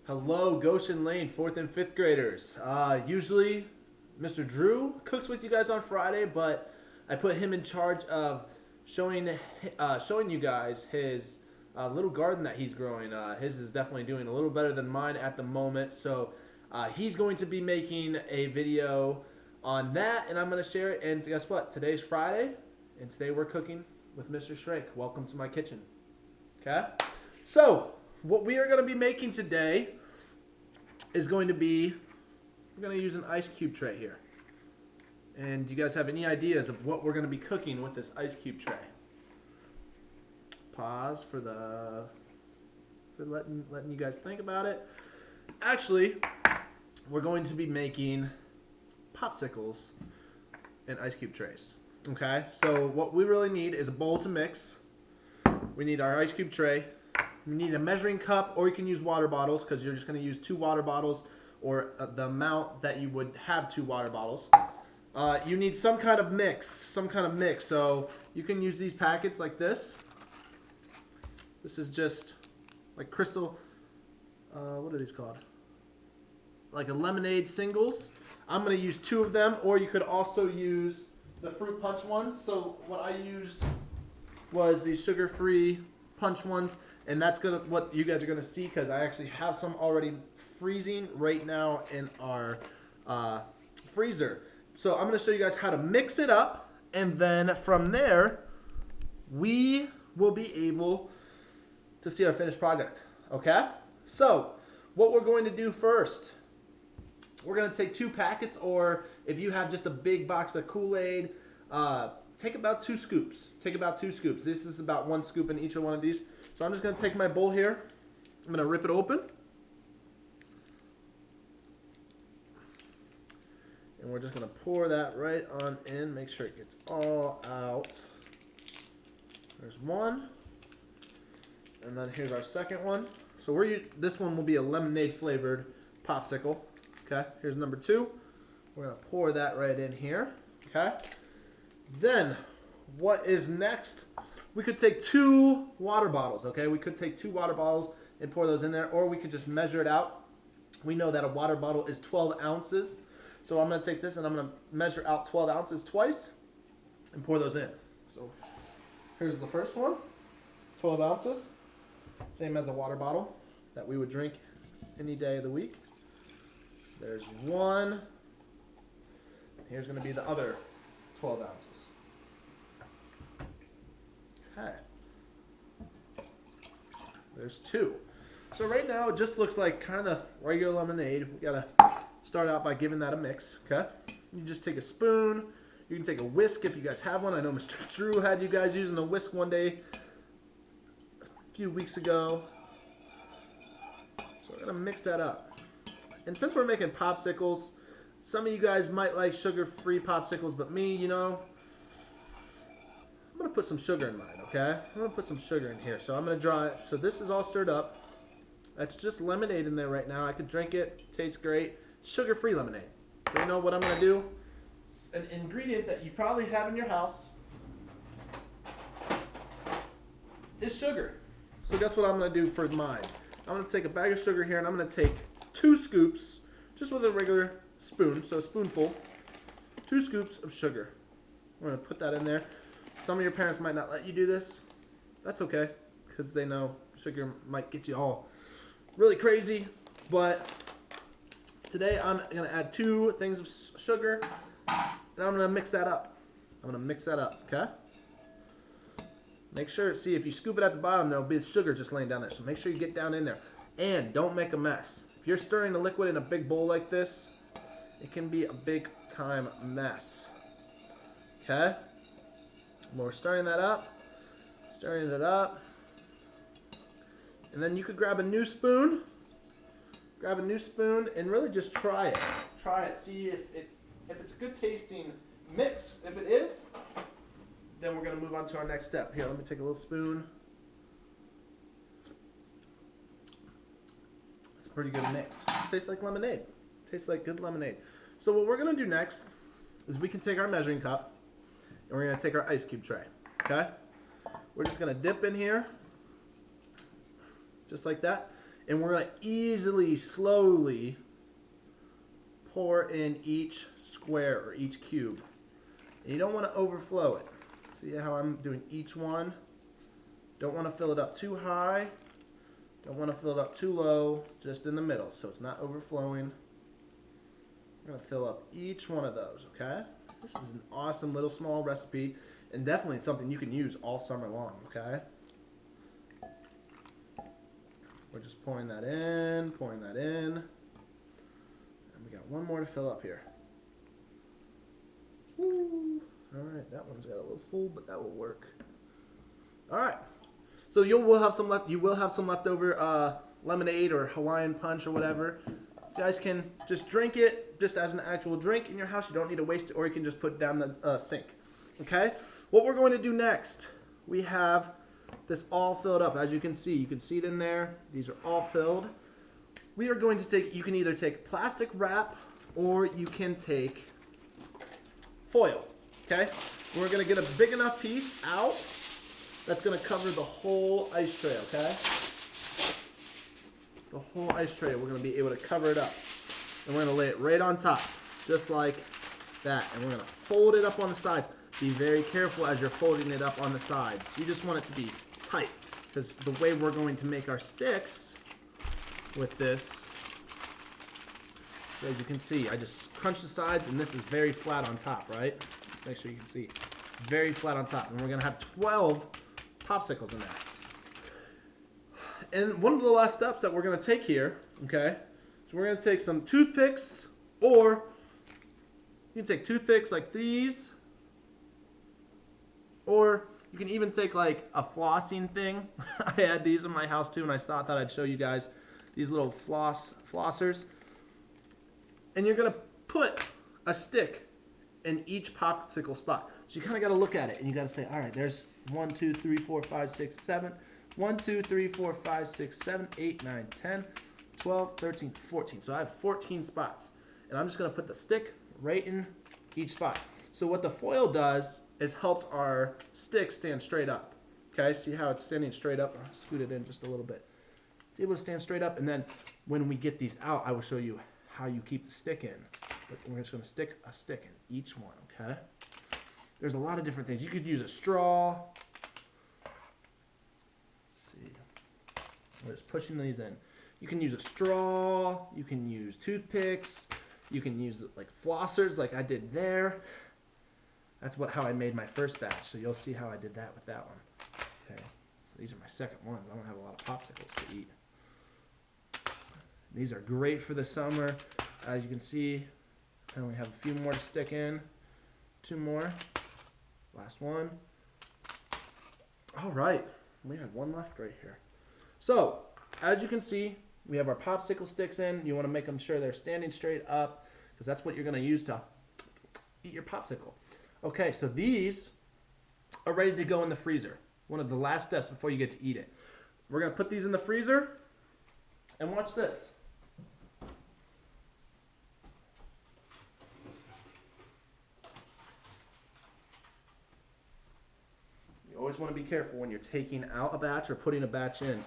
Hello, Goshen Lane, 4th and 5th graders. Usually, Mr. Drew cooks with you guys on Friday, but I put him in charge of showing you guys his little garden that he's growing. His is definitely doing a little better than mine at the moment, so he's going to be making a video on that, and I'm going to share it. And guess what? Today's Friday, and today we're cooking with Mr. Shrake. Welcome to my kitchen. Okay? So, what we are going to be making today is going to be, we're going to use an ice cube tray here. And do you guys have any ideas of what we're going to be cooking with this ice cube tray? Pause for letting you guys think about it. Actually, we're going to be making popsicles in ice cube trays. Okay, so what we really need is a bowl to mix. We need our ice cube tray. We need a measuring cup, or you can use water bottles because you're just going to use 2 water bottles, or the amount that you would have 2 water bottles. You need some kind of mix, So you can use these packets like this. This is just like crystal, what are these called? Like a lemonade singles. I'm going to use 2 of them, or you could also use the fruit punch ones. So what I used was these sugar-free punch ones, and that's what you guys are gonna see, because I actually have some already freezing right now in our freezer. So I'm gonna show you guys how to mix it up, and then from there we will be able to see our finished product. Okay, so what we're going to do first, we're gonna take 2 packets, or if you have just a big box of Kool-Aid, take about 2 scoops. This is about 1 scoop in each of one of these. So I'm just going to take my bowl here. I'm going to rip it open. And we're just going to pour that right on in. Make sure it gets all out. There's one. And then here's our second one. So this one will be a lemonade flavored popsicle. Okay, here's number 2. We're going to pour that right in here. Okay. Then, what is next? We could take 2 water bottles, okay? We could take 2 water bottles and pour those in there, or we could just measure it out. We know that a water bottle is 12 ounces. So I'm going to take this and I'm going to measure out 12 ounces twice and pour those in. So here's the first one, 12 ounces. Same as a water bottle that we would drink any day of the week. There's one. Here's going to be the other 12 ounces. Okay. There's 2. So right now it just looks like kind of regular lemonade. We gotta start out by giving that a mix. Okay. You just take a spoon. You can take a whisk if you guys have one. I know Mr. Drew had you guys using a whisk one day a few weeks ago. So we're gonna mix that up. And since we're making popsicles, some of you guys might like sugar-free popsicles, but me, I'm going to put some sugar in mine, okay? I'm going to put some sugar in here. So I'm going to draw it. So this is all stirred up. That's just lemonade in there right now. I could drink it. Tastes great. Sugar-free lemonade. So you know what I'm going to do? An ingredient that you probably have in your house is sugar. So guess what I'm going to do for mine? I'm going to take a bag of sugar here, and I'm going to take 2 scoops, just with a regular spoon, so a spoonful, 2 scoops of sugar. We're going to put that in there. Some of your parents might not let you do this. That's okay, because they know sugar might get you all really crazy. But today I'm going to add 2 things of sugar, and I'm going to mix that up. Okay? Make sure, see, if you scoop it at the bottom, there'll be sugar just laying down there. So make sure you get down in there. And don't make a mess. If you're stirring the liquid in a big bowl like this, it can be a big time mess. Okay? We're stirring that up. And then you could grab a new spoon. And really just try it. See if it's a good tasting mix. If it is, then we're going to move on to our next step. Here, let me take a little spoon. It's a pretty good mix. It tastes like lemonade. Tastes like good lemonade. So what we're going to do next is we can take our measuring cup and we're going to take our ice cube tray. Okay? We're just going to dip in here just like that. And we're going to easily, slowly pour in each square or each cube. And you don't want to overflow it. See how I'm doing each one? Don't want to fill it up too high. Don't want to fill it up too low. Just in the middle so it's not overflowing. I'm going to fill up each one of those, okay? This is an awesome little small recipe and definitely something you can use all summer long, okay? We're just pouring that in, pouring that in. And we got one more to fill up here. Woo. All right, that one's got a little full, but that will work. All right, so you will have some leftover lemonade or Hawaiian punch or whatever. You guys can just drink it just as an actual drink in your house. You don't need to waste it, or you can just put it down the sink. Okay? What we're going to do next, we have this all filled up. As you can see it in there. These are all filled. We are going to take, you can either take plastic wrap or you can take foil. Okay? We're going to get a big enough piece out that's going to cover the whole ice tray, okay? The whole ice tray, we're going to be able to cover it up. And we're going to lay it right on top, just like that. And we're going to fold it up on the sides. Be very careful as you're folding it up on the sides. You just want it to be tight, because the way we're going to make our sticks with this, so as you can see, I just crunch the sides, and this is very flat on top, right? Make sure you can see. Very flat on top. And we're going to have 12 popsicles in there. And one of the last steps that we're going to take here, okay, so we're going to take some toothpicks, or you can take toothpicks like these, or you can even take like a flossing thing. I had these in my house too, and I thought I'd show you guys these little flossers. And you're going to put a stick in each popsicle spot. So you kind of got to look at it, and you got to say, all right, there's 1, 2, 3, 4, 5, 6, 7. 1, 2, 3, 4, 5, 6, 7, 8, 9, 10, 12, 13, 14. So I have 14 spots. And I'm just going to put the stick right in each spot. So what the foil does is helps our stick stand straight up. Okay, see how it's standing straight up? I'll scoot it in just a little bit. It's able to stand straight up, and then when we get these out, I will show you how you keep the stick in. But we're just going to stick a stick in each one, okay? There's a lot of different things. You could use a straw. We're just pushing these in. You can use a straw, you can use toothpicks, you can use like flossers like I did there. That's how I made my first batch, so you'll see how I did that with that one. Okay, so these are my second ones. I don't have a lot of popsicles to eat. These are great for the summer. As you can see, I only have a few more to stick in. 2 more. Last one. All right, we have one left right here. So, as you can see, we have our popsicle sticks in. You want to make them sure they're standing straight up, because that's what you're going to use to eat your popsicle. Okay, so these are ready to go in the freezer. One of the last steps before you get to eat it. We're going to put these in the freezer, and watch this. You always want to be careful when you're taking out a batch or putting a batch in.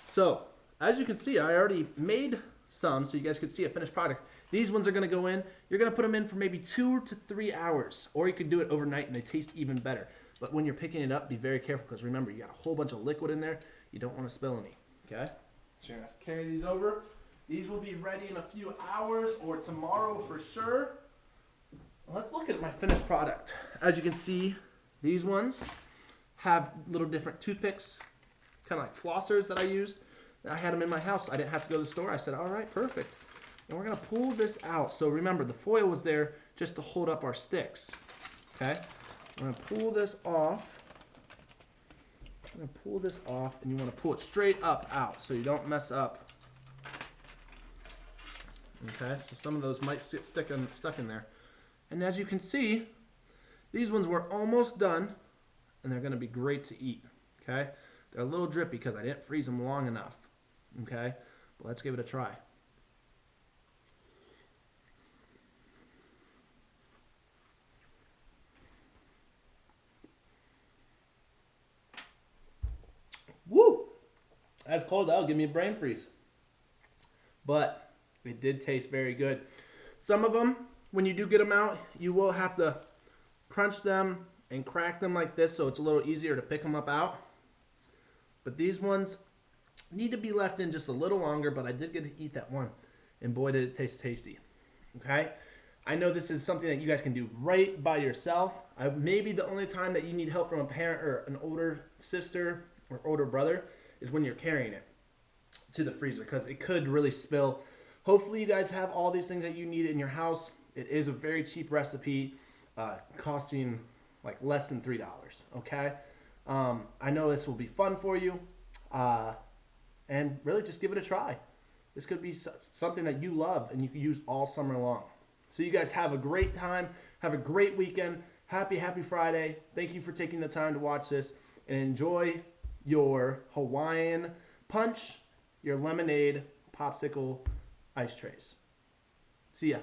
So, as you can see, I already made some so you guys could see a finished product. These ones are going to go in. You're going to put them in for maybe 2 to 3 hours, or you could do it overnight and they taste even better. But when you're picking it up, be very careful, because remember, you got a whole bunch of liquid in there. You don't want to spill any, okay? So you're going to carry these over. These will be ready in a few hours or tomorrow for sure. Let's look at my finished product. As you can see, these ones have little different toothpicks, kind of like flossers that I used. I had them in my house. I didn't have to go to the store. I said, all right, perfect. And we're going to pull this out. So remember, the foil was there just to hold up our sticks. Okay? We're going to pull this off. I'm going to pull this off, and you want to pull it straight up out so you don't mess up. Okay? So some of those might get stuck in there. And as you can see, these ones were almost done, and they're going to be great to eat. Okay? They're a little drippy because I didn't freeze them long enough. Okay? But let's give it a try. Woo! That's cold. That'll give me a brain freeze. but it did taste very good. Some of them, when you do get them out, you will have to crunch them and crack them like this so it's a little easier to pick them up out. But these ones need to be left in just a little longer, but I did get to eat that one, and boy did it taste tasty. Okay? I know this is something that you guys can do right by yourself. Maybe the only time that you need help from a parent or an older sister or older brother is when you're carrying it to the freezer, because it could really spill. Hopefully you guys have all these things that you need in your house. It is a very cheap recipe, costing like less than $3. Okay, I know this will be fun for you, and really just give it a try. This could be something that you love and you can use all summer long. So you guys have a great time. Have a great weekend. Happy Friday. Thank you for taking the time to watch this, and enjoy your Hawaiian punch, your lemonade, popsicle, ice trays. See ya.